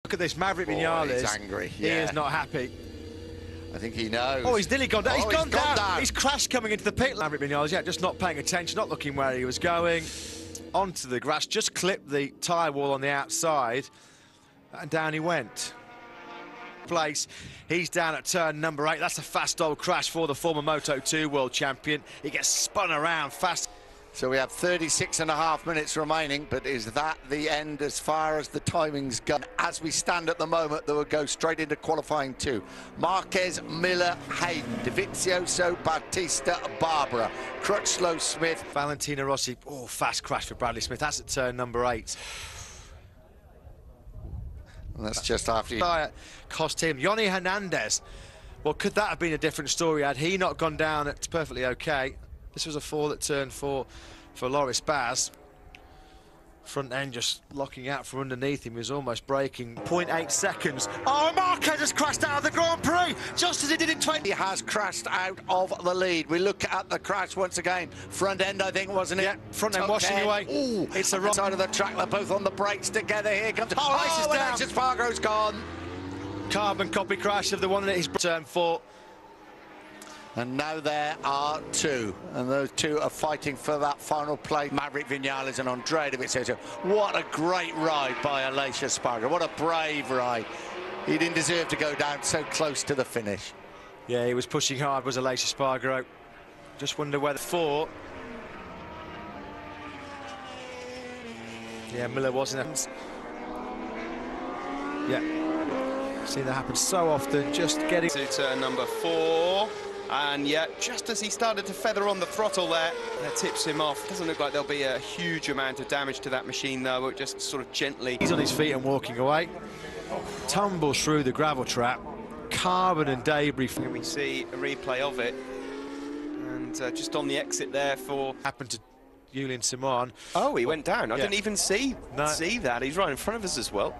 Look at this, Maverick Vinales. He's angry. He is not happy. I think he knows. Oh, he's nearly gone down. Oh, he's gone down. He's crashed coming into the pit. Maverick Vinales, yeah, just not paying attention, not looking where he was going. Onto the grass, just clipped the tyre wall on the outside, and down he went. Place. He's down at turn number 8. That's a fast old crash for the former Moto2 world champion. He gets spun around fast. So we have 36.5 minutes remaining, but is that the end as far as the timing's gone? As we stand at the moment, they will go straight into qualifying 2. Marquez, Miller, Hayden, Dovizioso, Bautista, Barbara, Crutchlow, Smith. Valentino Rossi, oh, fast crash for Bradley Smith. That's at turn number 8. And that's just after you. Cost him. Yoni Hernandez. Well, could that have been a different story had he not gone down? It's perfectly okay. This was a fall at turn 4 for Loris Baz. Front end just locking out from underneath him. He was almost braking. 0.8 seconds. Oh, Marquez has crashed out of the Grand Prix, just as he did in 20. He has crashed out of the lead. We look at the crash once again. Front end, I think, wasn't it? Yeah, front end washing away. Ooh, it's the wrong side of the track. They're both on the brakes together. Here comes. Oh, Aleix Espargaro's gone. Carbon copy crash of the one that is turn 4. And now there are 2, and those 2 are fighting for that final place. Maverick Vinales and Andrea Dovizioso. What a great ride by Aleix Espargaro. What a brave ride. He didn't deserve to go down so close to the finish. Yeah, he was pushing hard, was Aleix Espargaro. Just wonder whether 4. Yeah, Miller wasn't. Yeah. See that happen so often, just getting to turn number 4. And yeah, just as he started to feather on the throttle there, that tips him off. Doesn't look like there'll be a huge amount of damage to that machine though, but just sort of gently. He's on his feet and walking away. Tumbles through the gravel trap. Carbon and debris. Can we see a replay of it? And just on the exit there for... Happened to Julian Simon. Oh, he went down. I didn't even see that. He's right in front of us as well.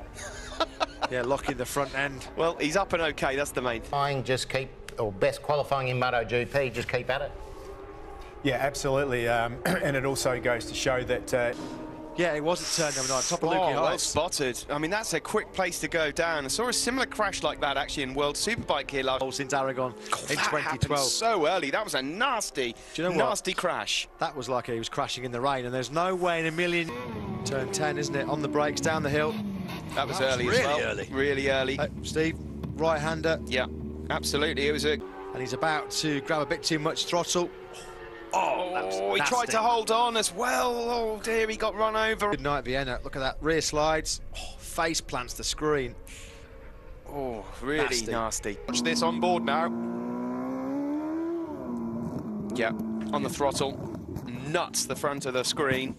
Yeah, locking the front end. Well, he's up and okay, that's the main thing. Just keep, or best qualifying in MotoGP, just keep at it. Yeah, absolutely. And it also goes to show that... Yeah, it was at turn number 9, top of Lukey Heights. Well spotted. I mean, that's a quick place to go down. I saw a similar crash like that actually in World Superbike here last since Aragon in 2012. So early. That was a nasty, nasty crash. That was like he was crashing in the rain, and there's no way in a million. Turn 10, isn't it? On the brakes, down the hill. That was early as well. Really early. Steve, right-hander. Yeah, absolutely. It was a... And he's about to grab a bit too much throttle. Oh, he tried to hold on as well. Oh dear, he got run over. Good night, Vienna. Look at that. Rear slides. Oh, face plants the screen. Oh, really nasty. Watch this on board now. Yeah, on the throttle. Nuts the front of the screen.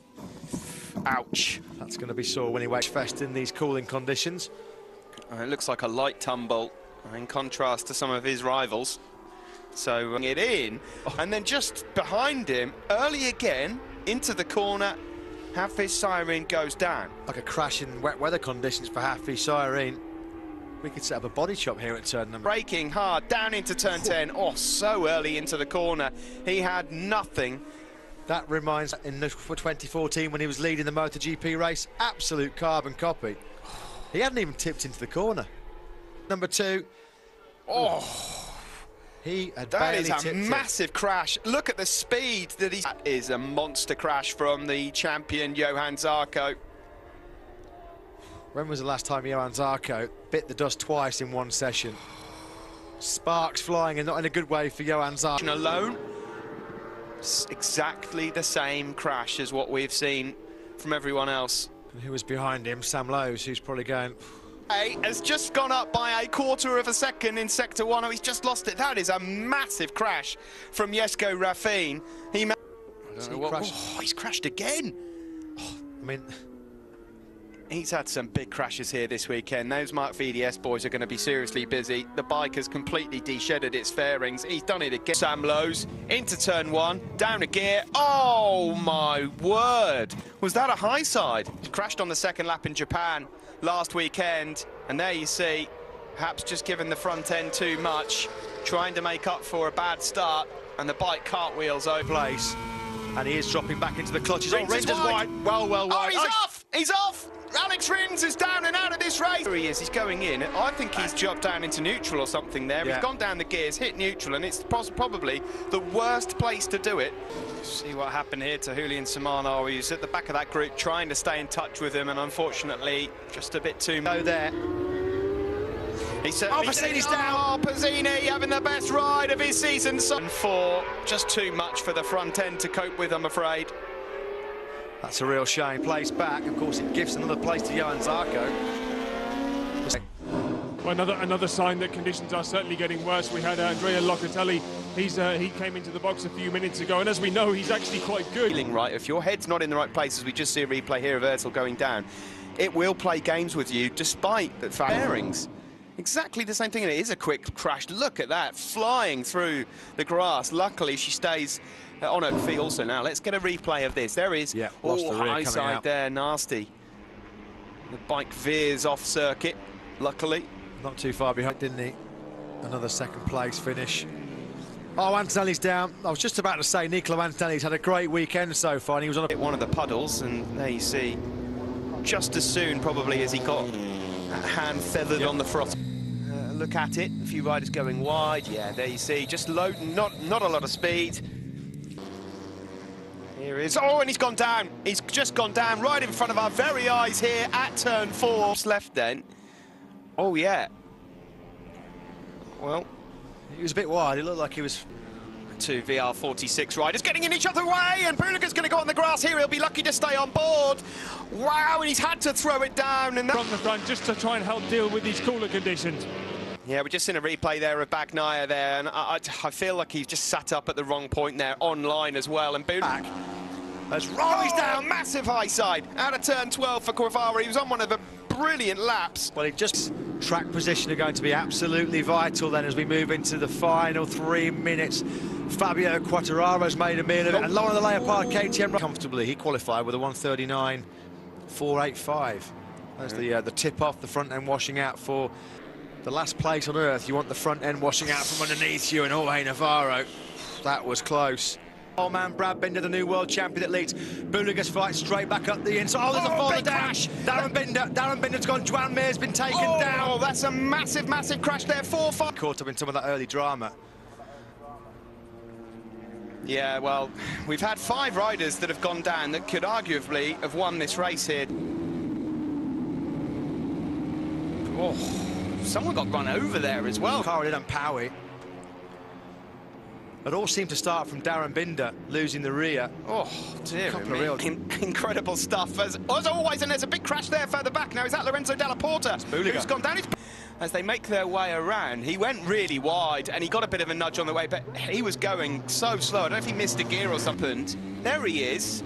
Ouch. That's going to be sore when he wakes fest in these cooling conditions. It looks like a light tumble in contrast to some of his rivals. So it in, and then just behind him, early again, into the corner, Hafiz Syahrin goes down. Like a crash in wet weather conditions for Hafiz Syahrin. We could set up a body shop here at turn number... Braking hard, down into turn 10. Oh, so early into the corner. He had nothing. That reminds for 2014 when he was leading the MotoGP race. Absolute carbon copy. He hadn't even tipped into the corner. Number 2. Oh. He had that is a tipped massive crash. Look at the speed that he's... That is a monster crash from the champion, Johann Zarco. When was the last time Johann Zarco bit the dust twice in one session? Sparks flying, and not in a good way for Johann Zarco. Alone, it's exactly the same crash as what we've seen from everyone else. And who was behind him? Sam Lowes, who's probably going... Has just gone up by a quarter of a second in Sector 1. Oh, he's just lost it. That is a massive crash from Jesko Rafin. He's crashed again. I mean... He's had some big crashes here this weekend. Those Mark VDS boys are going to be seriously busy. The bike has completely de-shedded its fairings. He's done it again. Sam Lowes into turn 1, down a gear. Oh my word! Was that a high side? He crashed on the second lap in Japan last weekend, and there you see, perhaps just given the front end too much, trying to make up for a bad start, and the bike cartwheels over place. And he is dropping back into the clutches. Rins is wide. Well wide. Oh, he's off! He's off! Alex Rins is down and out of this race. There he is, he's going in. I think he's jumped down into neutral or something there. Yeah. He's gone down the gears, hit neutral, and it's probably the worst place to do it. See what happened here to Julian Samano. He's at the back of that group trying to stay in touch with him, and unfortunately, just a bit too much. There. He's Pazzini's down. Oh, Pazzini having the best ride of his season. So just too much for the front end to cope with, I'm afraid. That's a real shame. Place back. Of course, it gives another place to Johann Zarco. Well, another sign that conditions are certainly getting worse. We had Andrea Locatelli. He came into the box a few minutes ago, and as we know, he's actually quite good. Feeling right. If your head's not in the right place, as we just see a replay here of Ørtel going down, it will play games with you despite the bearings. Exactly the same thing, and it is a quick crash. Look at that, flying through the grass. Luckily, she stays on her feet also now. Let's get a replay of this. There is. Yeah, lost the rear high coming side out. there, nasty. The bike veers off circuit, luckily. Not too far behind, didn't he? Another second place finish. Oh, Antonelli's down. I was just about to say Nicola Antonelli's had a great weekend so far, and he was on Hit one of the puddles, and there you see, just as soon probably as he got that hand feathered on the throttle. Look at it, a few riders going wide. Yeah, there you see, just low, not a lot of speed. Here is, oh, and he's gone down. He's just gone down right in front of our very eyes here at turn 4. Left then. Oh, yeah. Well, He was a bit wide. It looked like he was. two VR46 riders getting in each other's way, and Buliger's going to go on the grass here. He'll be lucky to stay on board. Wow, and he's had to throw it down. And From the front, just to try and help deal with these cooler conditions. yeah, we're just in a replay there of Bagnaia there, and I feel like he's just sat up at the wrong point there, online as well, and Back. as Rory's down, massive high side, out of turn 12 for Quivara. He was on one of the brilliant laps. Well, it just track position are going to be absolutely vital then as we move into the final 3 minutes. Fabio Quartararo's made a meal of it, and Lauren the Leopard KTM comfortably. He qualified with a 1:39.485. That's the tip off, the front end washing out for the last place on earth. You want the front end washing out from underneath you, and Jorge Navarro, that was close. Old man Brad Binder, the new world champion that leads. Buliger's fight straight back up the inside. Oh, there's a fall big down. crash. Darren Binder's gone. Joan Mir's been taken down. Oh, that's a massive, massive crash there. 4-5. Caught up in some of that early drama. Yeah, well, we've had 5 riders that have gone down that could arguably have won this race here. Oh, someone got run over there as well. Carlin and Powie. It all seemed to start from Darren Binder losing the rear. Oh, dear Couple me. of real- Incredible stuff, as always, and there's a big crash there further back. Now, is that Lorenzo Della Porta, Buliger. who's gone down? As they make their way around, he went really wide, and he got a bit of a nudge on the way, but he was going so slow. I don't know if he missed a gear or something. There he is.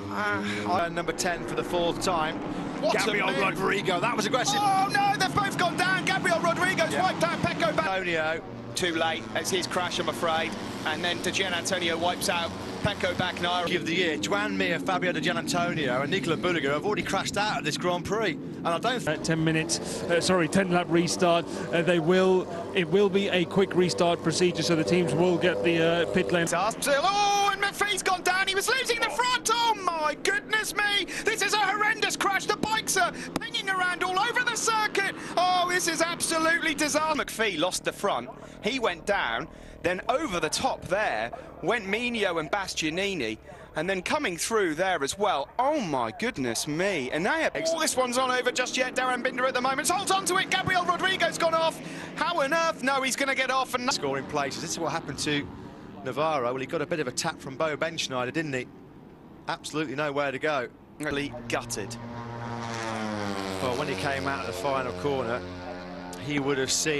Number 10 for the 4th time. What a Gabriel move. Rodrigo, that was aggressive. Oh, no, they've both gone down. Gabriel Rodrigo's Yeah. wiped out Pecco back. Antonio. Too late. It's his crash, I'm afraid. And then Gian Antonio wipes out Pecco Bagnaia. Of the year, Joan Mir, Fabio Di Gianantonio and Nicola Buliger have already crashed out of this Grand Prix, and I don't think 10 lap restart. It will be a quick restart procedure, so the teams will get the pit lane. Oh, and McPhee's gone down. He was losing the front. Oh, my goodness me. This is a horrendous crash. The bikes are pinging around all over the circuit. Oh, this is absolutely disaster. McPhee lost the front. He went down. Then over the top there went Minio and Bastianini, and then coming through there as well. Oh my goodness me. And now this one's on over just yet. Darren Binder at the moment holds on to it. Gabriel Rodrigo's gone off. How on earth? No, he's going to get off. And scoring places. This is what happened to Navarro. Well, he got a bit of a tap from Bo Benschneider, didn't he? Absolutely nowhere to go. really gutted. Well, when he came out of the final corner, he would have seen